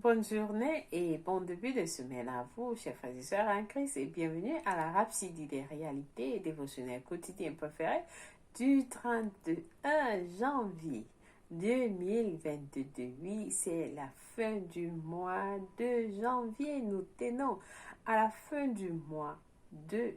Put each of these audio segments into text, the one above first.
Bonne journée et bon début de semaine à vous, chers frères et sœurs en Christ, et bienvenue à la Rhapsodie des réalités et dévotionnels quotidiens préférés du 31 janvier 2022. Oui, c'est la fin du mois de janvier. Nous tenons à la fin du mois de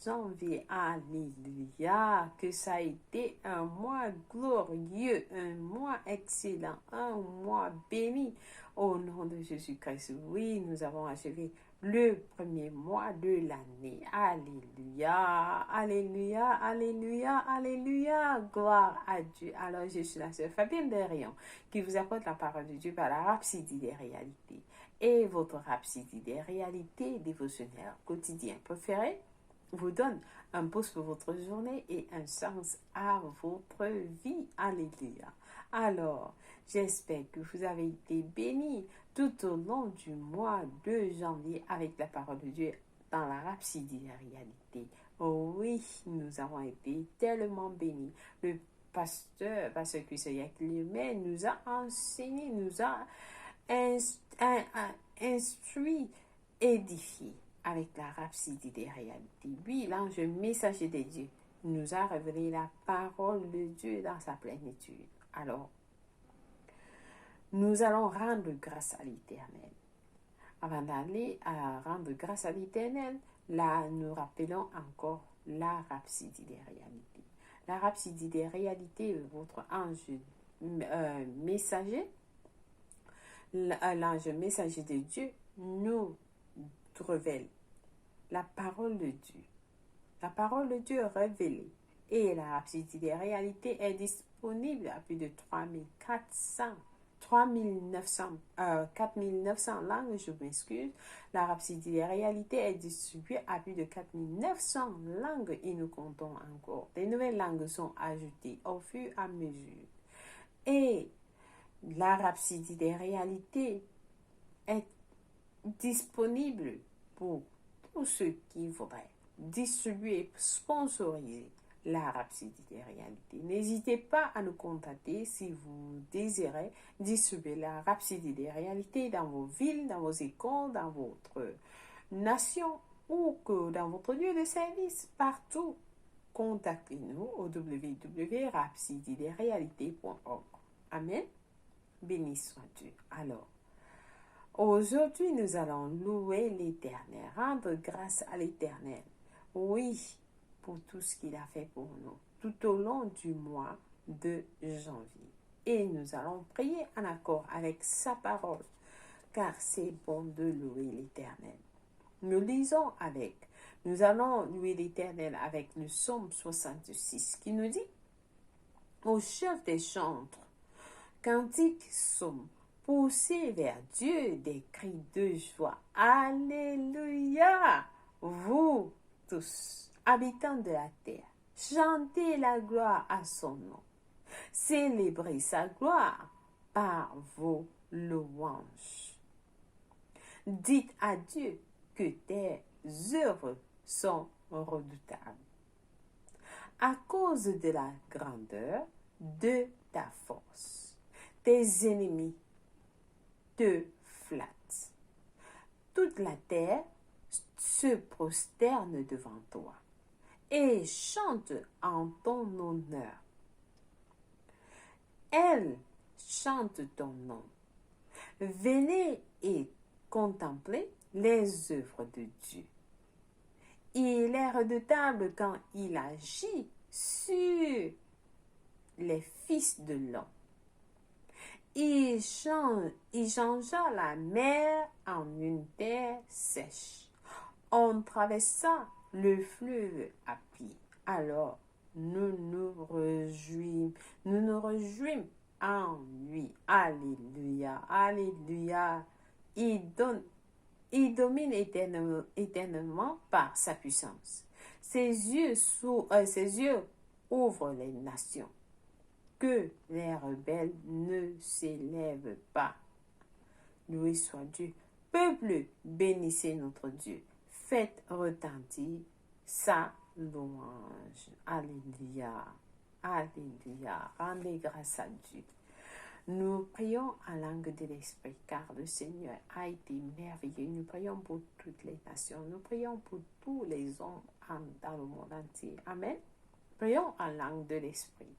janvier. Alléluia, que ça a été un mois glorieux, un mois excellent, un mois béni. Au nom de Jésus-Christ, oui, nous avons achevé le premier mois de l'année. Alléluia, alléluia, alléluia, alléluia. Gloire à Dieu. Alors, je suis la sœur Fabienne Derion qui vous apporte la parole de Dieu par la Rhapsodie des réalités. Et votre Rhapsodie des réalités dévotionnelle quotidien préféré vous donne un pouce pour votre journée et un sens à votre vie. Alléluia. Alors, j'espère que vous avez été bénis tout au long du mois de janvier avec la parole de Dieu dans la Rhapsodie des réalités. Oh oui, nous avons été tellement bénis. Le pasteur Cusayak lui-même nous a enseigné, nous a instruit, édifié avec la Rhapsodie des réalités. Lui, l'ange messager de Dieu, nous a révélé la parole de Dieu dans sa plénitude. Alors, nous allons rendre grâce à l'Éternel. Avant d'aller à rendre grâce à l'Éternel, là, nous rappelons encore la Rhapsodie des réalités. La Rhapsodie des réalités, votre ange messager, l'ange messager de Dieu nous révèle la parole de Dieu. La parole de Dieu révélée. Et la Rhapsodie des réalités est disponible à plus de 4900 langues, je m'excuse. La Rhapsodie des réalités est distribuée à plus de 4900 langues et nous comptons encore. Des nouvelles langues sont ajoutées au fur et à mesure. Et la Rhapsodie des réalités est disponible pour tous ceux qui voudraient distribuer, sponsoriser la Rhapsodie des réalités. N'hésitez pas à nous contacter si vous désirez distribuer la Rhapsodie des réalités dans vos villes, dans vos écoles, dans votre nation ou que dans votre lieu de service, partout. Contactez-nous au www.rhapsodiedesrealités.org. Amen. Béni soit Dieu. Alors, aujourd'hui, nous allons louer l'Éternel, rendre grâce à l'Éternel. Oui, pour tout ce qu'il a fait pour nous, tout au long du mois de janvier. Et nous allons prier en accord avec sa parole, car c'est bon de louer l'Éternel. Nous allons louer l'Éternel avec le psaume 66 qui nous dit, au chef des chantres, cantique psaume, poussez vers Dieu des cris de joie. Alléluia! Vous tous, habitants de la terre, chantez la gloire à son nom. Célébrez sa gloire par vos louanges. Dites à Dieu que tes œuvres sont redoutables. À cause de la grandeur de ta force, tes ennemis te flattent. Toute la terre se prosterne devant toi et chante en ton honneur. Elle chante ton nom. Venez et contemplez les œuvres de Dieu. Il est redoutable quand il agit sur les fils de l'homme. Il changea la mer en une terre sèche. On traversa le fleuve à pied. Alors nous nous réjouîmes en lui. Alléluia, alléluia. Il domine éternellement par sa puissance. Ses yeux ouvrent les nations. Que les rebelles ne s'élèvent pas. Loué soit Dieu. Peuple, bénissez notre Dieu. Faites retentir sa louange. Alléluia. Alléluia. Rendez grâce à Dieu. Nous prions en langue de l'Esprit, car le Seigneur a été merveilleux. Nous prions pour toutes les nations. Nous prions pour tous les hommes dans le monde entier. Amen. Prions en langue de l'Esprit.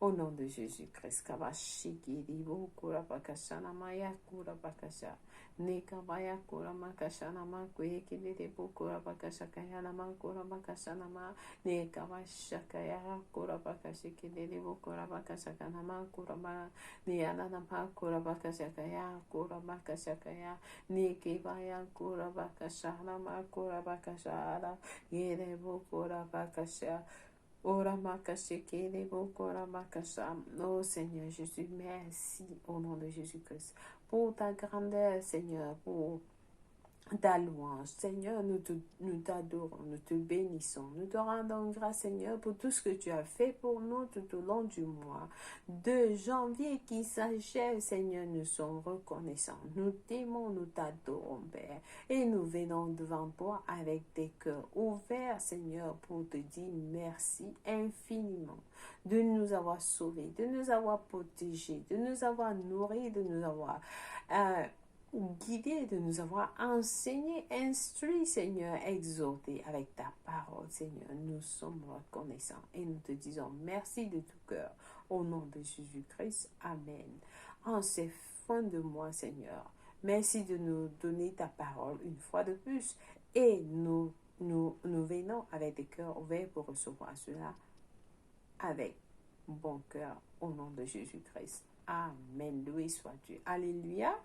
Au nom de Jésus-Christ, Kabashikiribo Kurabakashanamaya Kurabakasha. Nekabaya Kuramakashanama Kwekiribo Kurabakashakayanama Kurabakashanama. Nekabashakaya Kurabakashikiribo Kurabakashakanama Kuraba. Niananama Kurabakashakaya Kurabakashakaya. Nekibaya Kurabakashanama Kurabakashara. Yerebo Kurabakasha. Oh Seigneur Jésus, merci au nom de Jésus-Christ pour ta grandeur, Seigneur, pour ta louange. Seigneur, nous t'adorons, nous te bénissons, nous te rendons grâce, Seigneur, pour tout ce que tu as fait pour nous tout au long du mois de janvier qui s'achève. Seigneur, nous sommes reconnaissants, nous t'aimons, nous t'adorons, Père, et nous venons devant toi avec des cœurs ouverts, Seigneur, pour te dire merci infiniment de nous avoir sauvés, de nous avoir protégés, de nous avoir nourris, de nous avoir guidés, de nous avoir enseigné, instruit, Seigneur, exhorté avec ta parole, Seigneur. Nous sommes reconnaissants et nous te disons merci de tout cœur. Au nom de Jésus-Christ, Amen. En ces fins de mois, Seigneur, merci de nous donner ta parole une fois de plus et nous venons avec des cœurs ouverts pour recevoir cela avec bon cœur au nom de Jésus-Christ. Amen. Loué soit Dieu. Alléluia.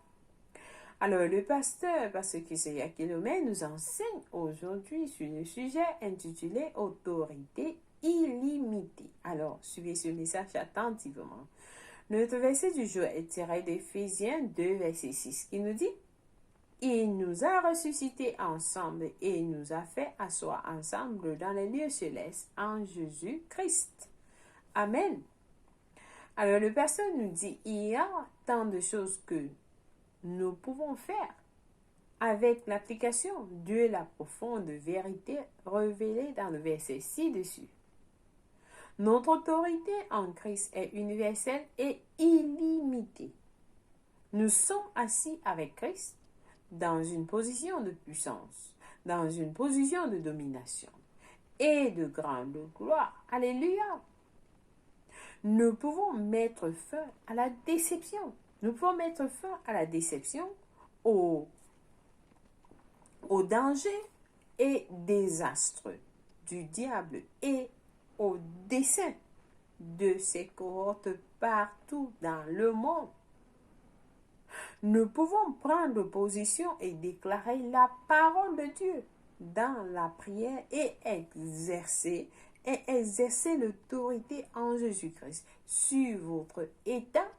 Alors, le pasteur, parce que c'est Yakilomé, nous enseigne aujourd'hui sur le sujet intitulé Autorité illimitée. Alors, suivez ce message attentivement. Notre verset du jour est tiré d'Éphésiens 2, verset 6, qui nous dit « Il nous a ressuscités ensemble et nous a fait asseoir ensemble dans les lieux célestes en Jésus-Christ. » Amen. Alors, le pasteur nous dit « Il y a tant de choses que nous pouvons faire avec l'application de la profonde vérité révélée dans le verset ci-dessus. Notre autorité en Christ est universelle et illimitée. Nous sommes assis avec Christ dans une position de puissance, dans une position de domination et de grande gloire. Alléluia! Nous pouvons mettre fin à la déception. Nous pouvons mettre fin à la déception, au danger et désastre du diable et au dessein de ses cohortes partout dans le monde. Nous pouvons prendre position et déclarer la parole de Dieu dans la prière et exercer l'autorité en Jésus-Christ sur votre état,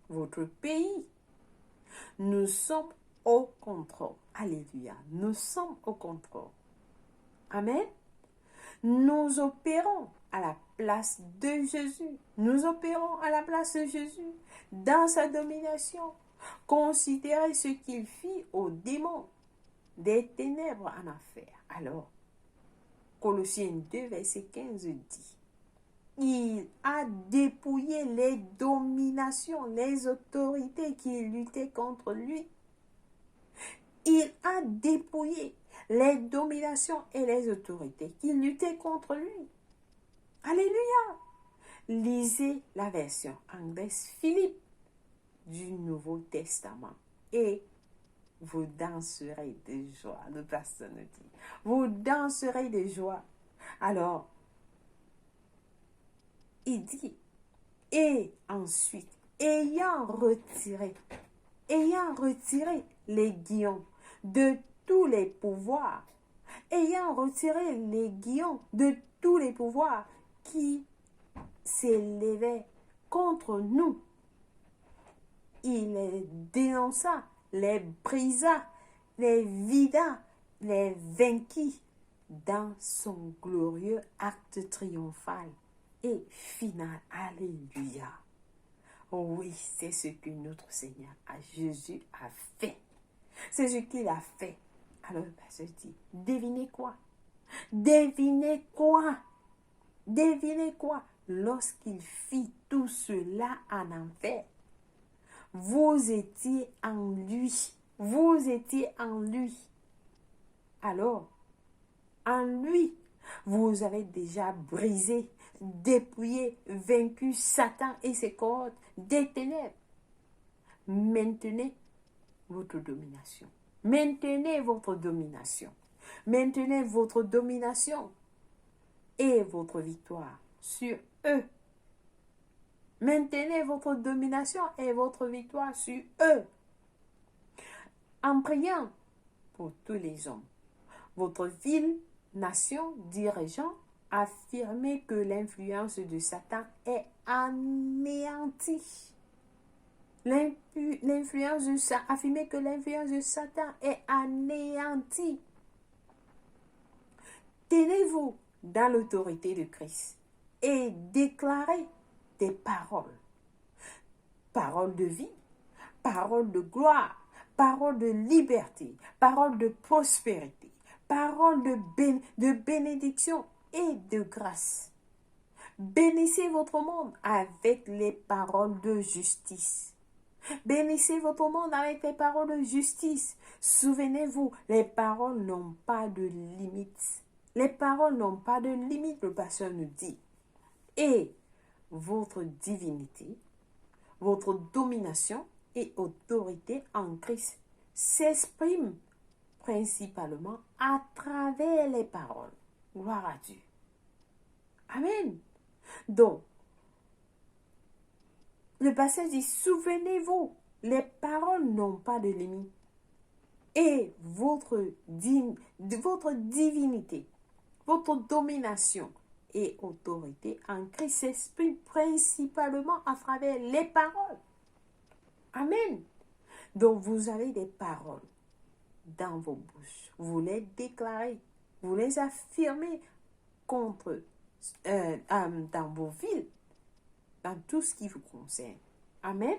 votre pays. Nous sommes au contrôle. Alléluia. Nous sommes au contrôle. Amen. Nous opérons à la place de Jésus. Nous opérons à la place de Jésus dans sa domination. Considérez ce qu'il fit aux démons des ténèbres en enfer. Alors, Colossiens 2, verset 15 dit, il a dépouillé les dominations, les autorités qui luttaient contre lui. Il a dépouillé les dominations et les autorités qui luttaient contre lui. Alléluia! Lisez la version anglaise Philippe du Nouveau Testament et vous danserez de joie. Le pasteur nous dit, vous danserez de joie. Alors, il dit, et ensuite, ayant retiré les guillons de tous les pouvoirs, qui s'élevaient contre nous, il les dénonça, les brisa, les vida, les vainquit dans son glorieux acte triomphal et final. Alléluia. Oui, c'est ce que notre Seigneur Jésus a fait. C'est ce qu'il a fait. Alors le pasteur dit, devinez quoi? Devinez quoi? Devinez quoi? Lorsqu'il fit tout cela en enfer, vous étiez en lui. Vous étiez en lui. Alors, en lui, vous avez déjà brisé, dépouillé, vaincu Satan et ses cordes des ténèbres. Maintenez votre domination. Maintenez votre domination. Maintenez votre domination et votre victoire sur eux. Maintenez votre domination et votre victoire sur eux. En priant pour tous les hommes, votre ville, nation, dirigeant, affirmez que l'influence de Satan est anéantie. Affirmez que l'influence de Satan est anéantie. Tenez-vous dans l'autorité de Christ et déclarez des paroles. Paroles de vie, paroles de gloire, paroles de liberté, paroles de prospérité, paroles de bénédiction et de grâce. Bénissez votre monde avec les paroles de justice. Bénissez votre monde avec les paroles de justice. Souvenez-vous, les paroles n'ont pas de limite. Les paroles n'ont pas de limite, le pasteur nous dit. Et votre divinité, votre domination et autorité en Christ s'expriment principalement à travers les paroles. Gloire à Dieu. Amen. Donc, le passage dit, souvenez-vous, les paroles n'ont pas de limite. Et votre divinité, votre domination et autorité en Christ s'exprime principalement à travers les paroles. Amen. Donc, vous avez des paroles dans vos bouches. Vous les déclarez, vous les affirmez dans vos villes, dans tout ce qui vous concerne. Amen.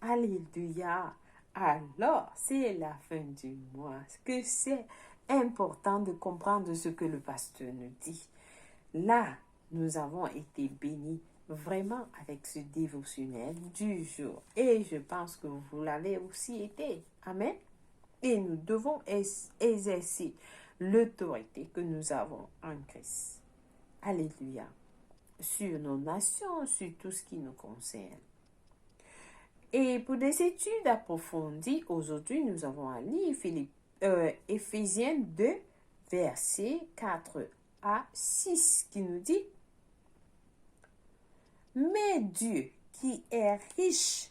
Alléluia. Alors, c'est la fin du mois. Que c'est important de comprendre ce que le pasteur nous dit. Là, nous avons été bénis vraiment avec ce dévotionnel du jour. Et je pense que vous l'avez aussi été. Amen. Et nous devons exercer l'autorité que nous avons en Christ. Alléluia. Sur nos nations, sur tout ce qui nous concerne. Et pour des études approfondies, aujourd'hui, nous avons à lire Éphésiens 2, versets 4 à 6, qui nous dit: Mais Dieu, qui est riche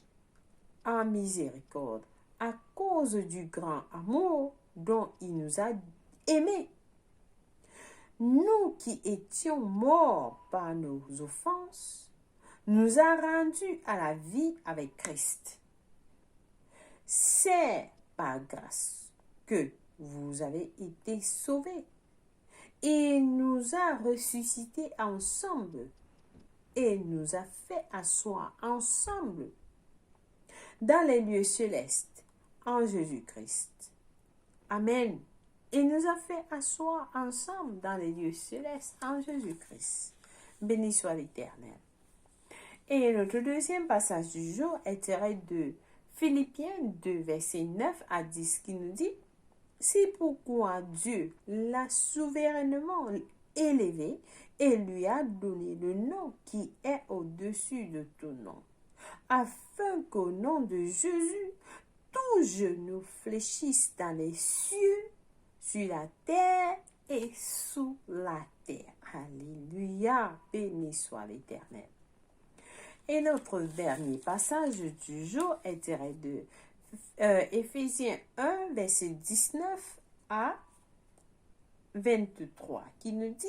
en miséricorde, à cause du grand amour dont il nous a aimés, nous qui étions morts par nos offenses, nous a rendus à la vie avec Christ. C'est par grâce que vous avez été sauvés. Et nous a ressuscités ensemble et nous a fait asseoir ensemble dans les lieux célestes en Jésus-Christ. Amen. Il nous a fait asseoir ensemble dans les lieux célestes en Jésus-Christ. Béni soit l'Éternel. Et notre deuxième passage du jour est tiré de Philippiens 2, versets 9 à 10, qui nous dit: C'est pourquoi Dieu l'a souverainement élevé et lui a donné le nom qui est au-dessus de tout nom, afin qu'au nom de Jésus, tout genou fléchisse dans les cieux, sur la terre et sous la terre. Alléluia, béni soit l'Éternel. Et notre dernier passage du jour est tiré de Éphésiens 1, verset 19 à 23, qui nous dit: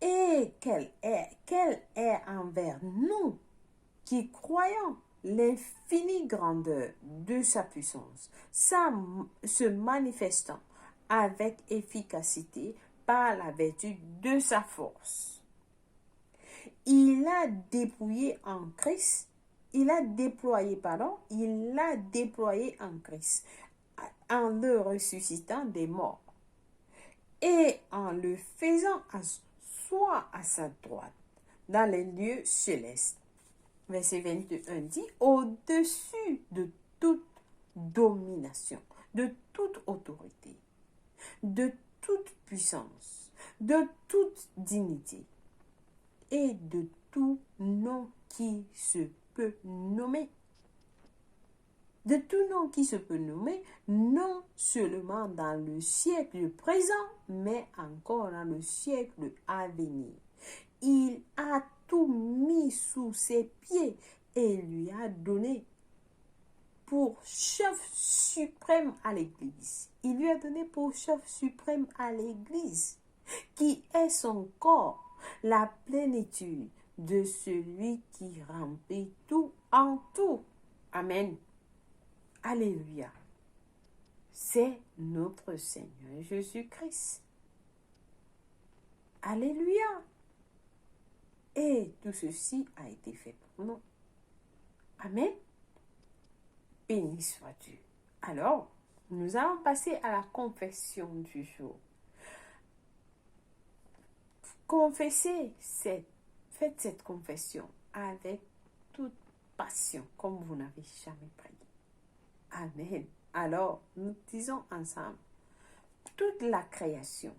Et quelle est envers nous qui croyons l'infinie grandeur de sa puissance, se manifestant avec efficacité par la vertu de sa force. Il a déployé en Christ en Christ, en le ressuscitant des morts et en le faisant asseoir à sa droite dans les lieux célestes verset 21 dit, au-dessus de toute domination, de toute autorité, de toute puissance, de toute dignité et de tout nom qui se peut nommer. De tout nom qui se peut nommer, non seulement dans le siècle présent, mais encore dans le siècle à venir. Il a tout mis sous ses pieds et lui a donné pour chef suprême à l'Église. Il lui a donné pour chef suprême à l'Église, qui est son corps, la plénitude de celui qui remplit tout en tout. Amen. Alléluia. C'est notre Seigneur Jésus-Christ. Alléluia. Et tout ceci a été fait pour nous. Amen. Béni soit Dieu. Alors, nous allons passer à la confession du jour. Faites cette confession avec toute passion, comme vous n'avez jamais prié. Amen. Alors, nous disons ensemble, toute la création,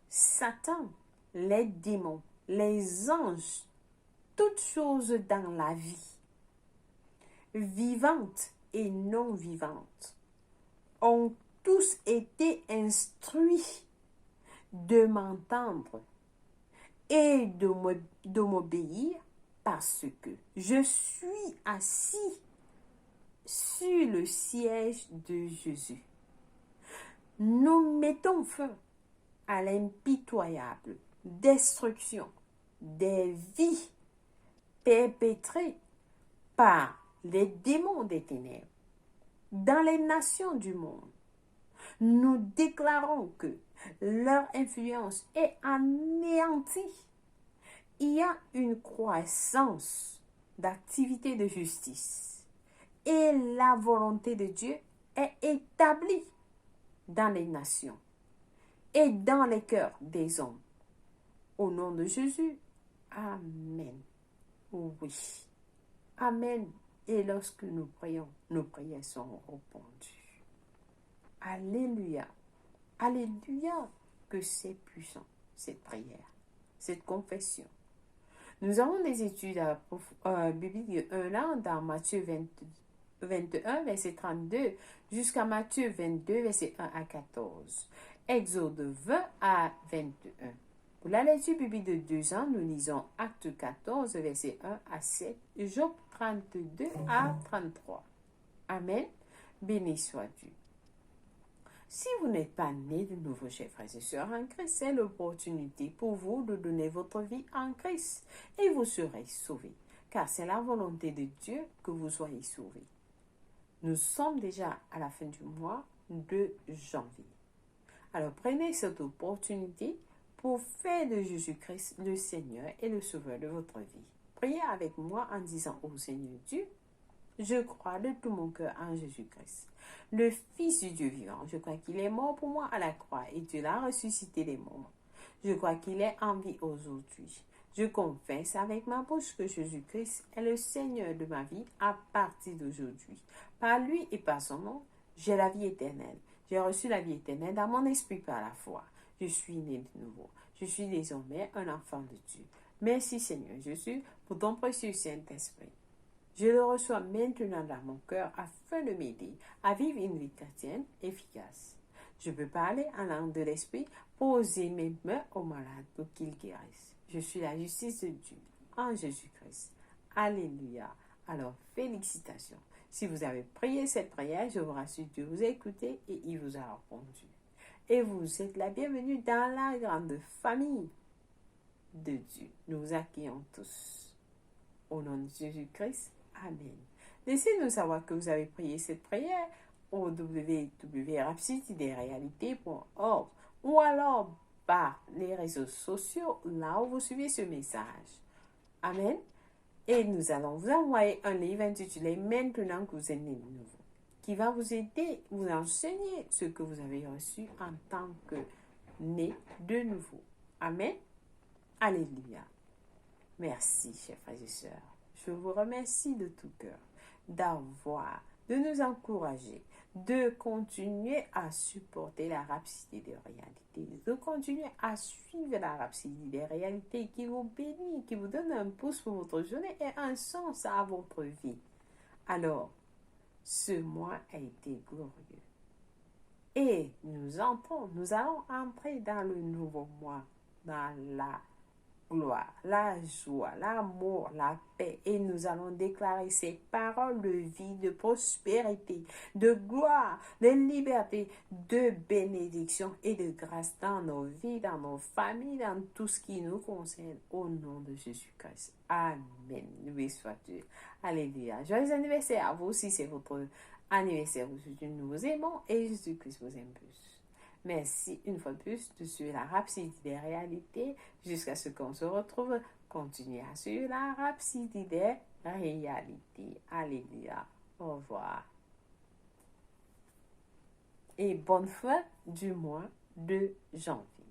Satan, les démons, les anges, toutes choses dans la vie, vivantes et non vivantes, ont tous été instruits de m'entendre et de m'obéir parce que je suis assis sur le siège de Jésus. Nous mettons fin à l'impitoyable destruction des vies perpétrées par les démons des ténèbres dans les nations du monde. Nous déclarons que leur influence est anéantie. Il y a une croissance d'activité de justice et la volonté de Dieu est établie dans les nations et dans les cœurs des hommes. Au nom de Jésus, Amen. Oui. Amen. Et lorsque nous prions, nos prières sont répondues. Alléluia. Alléluia. Que c'est puissant, cette prière, cette confession. Nous avons des études bibliques dans Matthieu 21, verset 32, jusqu'à Matthieu 22, verset 1 à 14. Exode 20 à 21. Pour la lecture biblique de 2 ans, nous lisons Acte 14, verset 1 à 7, Job 32 à 33. Amen. Béni soit Dieu. Si vous n'êtes pas né de nouveau, chers frères et sœurs en Christ, c'est l'opportunité pour vous de donner votre vie en Christ et vous serez sauvés, car c'est la volonté de Dieu que vous soyez sauvés. Nous sommes déjà à la fin du mois de janvier. Alors prenez cette opportunité pour faire de Jésus-Christ le Seigneur et le Sauveur de votre vie. Priez avec moi en disant au Seigneur Dieu, je crois de tout mon cœur en Jésus-Christ, le Fils du Dieu vivant. Je crois qu'il est mort pour moi à la croix et Dieu l'a ressuscité des morts. Je crois qu'il est en vie aujourd'hui. Je confesse avec ma bouche que Jésus-Christ est le Seigneur de ma vie à partir d'aujourd'hui. Par lui et par son nom, j'ai la vie éternelle. J'ai reçu la vie éternelle dans mon esprit par la foi. Je suis né de nouveau. Je suis désormais un enfant de Dieu. Merci Seigneur Jésus pour ton précieux Saint-Esprit. Je le reçois maintenant dans mon cœur afin de m'aider à vivre une vie chrétienne efficace. Je peux parler en langue de l'esprit, poser mes mains aux malades pour qu'ils guérissent. Je suis la justice de Dieu en Jésus-Christ. Alléluia. Alors, félicitations. Si vous avez prié cette prière, je vous rassure, Dieu vous a écouté et il vous a répondu. Et vous êtes la bienvenue dans la grande famille de Dieu. Nous vous accueillons tous. Au nom de Jésus-Christ. Amen. Laissez-nous savoir que vous avez prié cette prière au www.rhapsodieresrealités.org ou alors par les réseaux sociaux là où vous suivez ce message. Amen. Et nous allons vous envoyer un livre intitulé Maintenant que vous êtes né de nouveau, qui va vous aider, vous enseigner ce que vous avez reçu en tant que né de nouveau. Amen. Alléluia. Merci, chers frères et sœurs. je vous remercie de tout cœur de nous encourager, de continuer à supporter la rapidité des réalités, de continuer à suivre la rapidité des réalités qui vous bénit, qui vous donne un pouce pour votre journée et un sens à votre vie. Alors, ce mois a été glorieux. Et nous allons entrer dans le nouveau mois, dans la gloire, la joie, l'amour, la paix. Et nous allons déclarer ces paroles de vie, de prospérité, de gloire, de liberté, de bénédiction et de grâce dans nos vies, dans nos familles, dans tout ce qui nous concerne. Au nom de Jésus-Christ. Amen. Loué soit-tu. Alléluia. Joyeux anniversaire à vous aussi, c'est votre anniversaire. Nous vous aimons et Jésus-Christ vous aime plus. Merci une fois de plus de suivre la rapidité des réalités jusqu'à ce qu'on se retrouve. Continuez à suivre la rapidité des réalités. Alléluia. Au revoir. Et bonne fin du mois de janvier.